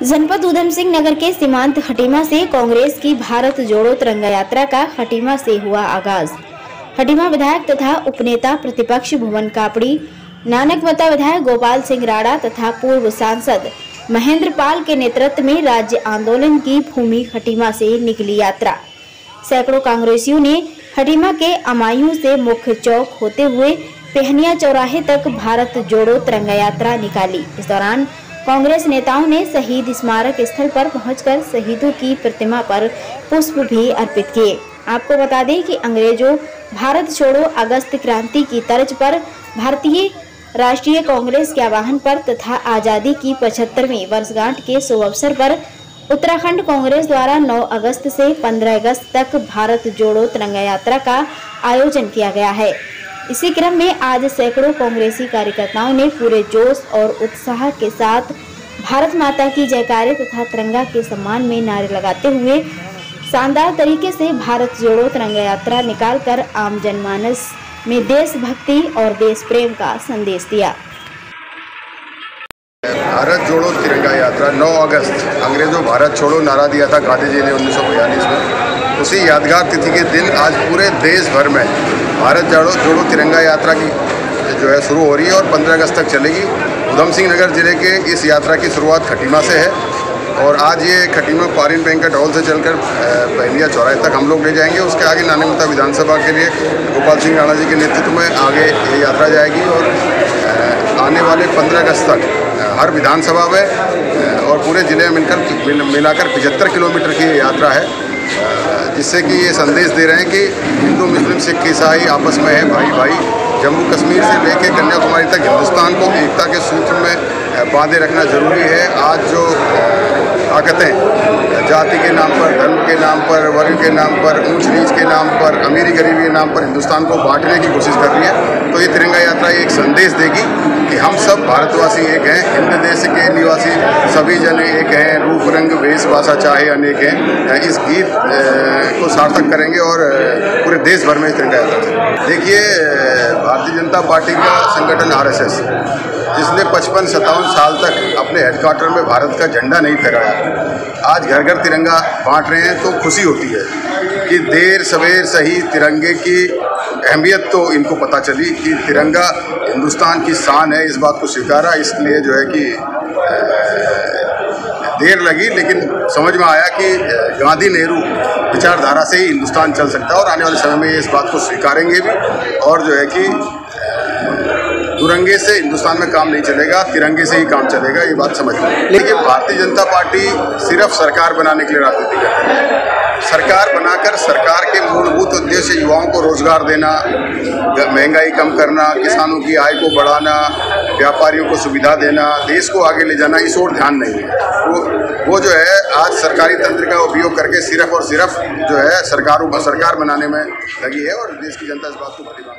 जनपद उधम सिंह नगर के सीमांत खटीमा से कांग्रेस की भारत जोड़ो तिरंगा यात्रा का खटीमा से हुआ आगाज। खटीमा विधायक तथा उपनेता प्रतिपक्ष भुवन कापड़ी, नानकमता विधायक गोपाल सिंह राणा तथा पूर्व सांसद महेंद्र पाल के नेतृत्व में राज्य आंदोलन की भूमि खटीमा से निकली यात्रा। सैकड़ों कांग्रेसियों ने खटीमा के अमायूं से मुख्य चौक होते हुए पेहनिया चौराहे तक भारत जोड़ो तिरंगा यात्रा निकाली। इस दौरान कांग्रेस नेताओं ने शहीद स्मारक स्थल पर पहुंचकर शहीदों की प्रतिमा पर पुष्प भी अर्पित किए। आपको बता दें कि अंग्रेजों भारत छोड़ो अगस्त क्रांति की तर्ज पर भारतीय राष्ट्रीय कांग्रेस के आह्वान पर तथा आजादी की 75वीं वर्षगांठ के शुभ अवसर पर उत्तराखंड कांग्रेस द्वारा 9 अगस्त से 15 अगस्त तक भारत जोड़ो तिरंगा यात्रा का आयोजन किया गया है। इसी क्रम में आज सैकड़ों कांग्रेसी कार्यकर्ताओं ने पूरे जोश और उत्साह के साथ भारत माता की जयकारे तथा तिरंगा के सम्मान में नारे लगाते हुए शानदार तरीके से भारत जोड़ो तिरंगा यात्रा निकालकर आम जनमानस में देशभक्ति और देश प्रेम का संदेश दिया। भारत जोड़ो तिरंगा यात्रा 9 अगस्त अंग्रेजों भारत छोड़ो नारा दिया था गांधी जी ने 1942 में। उसी यादगार तिथि के दिन आज पूरे देश भर में भारत जोड़ो तिरंगा यात्रा की जो है शुरू हो रही है और 15 अगस्त तक चलेगी। उधम सिंह नगर जिले के इस यात्रा की शुरुआत खटीमा से है और आज ये खटीमा पारिन बैंकेट हॉल से चलकर पेहनिया चौराहे तक हम लोग ले जाएंगे। उसके आगे नानकमता विधानसभा के लिए गोपाल सिंह राणा जी के नेतृत्व में आगे ये यात्रा जाएगी और आने वाले 15 अगस्त तक हर विधानसभा में और पूरे जिले में मिलाकर 75 किलोमीटर की यात्रा है, जिससे कि ये संदेश दे रहे हैं कि हिंदू मुस्लिम सिख ईसाई आपस में है भाई भाई। जम्मू कश्मीर से लेकर कन्याकुमारी तक हिंदुस्तान को एकता के सूत्र में बांधे रखना जरूरी है। आज जो ताकतें जाति के नाम पर, धर्म के नाम पर, वर्ग के नाम पर, ऊंच नीच के नाम पर, अमीरी गरीबी के नाम पर हिंदुस्तान को बांटने की कोशिश कर रही है, तो ये तिरंगा यात्रा एक संदेश देगी कि हम सब भारतवासी एक हैं, हिंद देश के निवासी सभी जन एक हैं, रूप रंग वेश भाषा चाहे अनेक हैं। इस गीत को सार्थक करेंगे और पूरे देश भर में तिरंगा यात्रा। देखिए, भारतीय जनता पार्टी का संगठन RSS, जिसने 55-57 साल तक अपने हेडक्वार्टर में भारत का झंडा नहीं फहराया, आज घर घर तिरंगा बांट रहे हैं, तो खुशी होती है कि देर सवेर सही तिरंगे की अहमियत तो इनको पता चली कि तिरंगा हिंदुस्तान की शान है। इस बात को स्वीकारा, इसलिए जो है कि देर लगी, लेकिन समझ में आया कि गांधी नेहरू विचारधारा से ही हिंदुस्तान चल सकता है और आने वाले समय में ये इस बात को स्वीकारेंगे भी और जो है कि तिरंगे से हिंदुस्तान में काम नहीं चलेगा, तिरंगे से ही काम चलेगा, ये बात समझ में। लेकिन भारतीय जनता पार्टी सिर्फ सरकार बनाने के लिए राजनीति करती है। सरकार बनाकर सरकार के मूलभूत उद्देश्य युवाओं को रोजगार देना, महंगाई कम करना, किसानों की आय को बढ़ाना, व्यापारियों को सुविधा देना, देश को आगे ले जाना, इस ओर ध्यान नहीं है। वो जो है आज सरकारी तंत्र का उपयोग करके सिर्फ और सिर्फ जो है सरकार बनाने में लगी है और देश की जनता इस बात को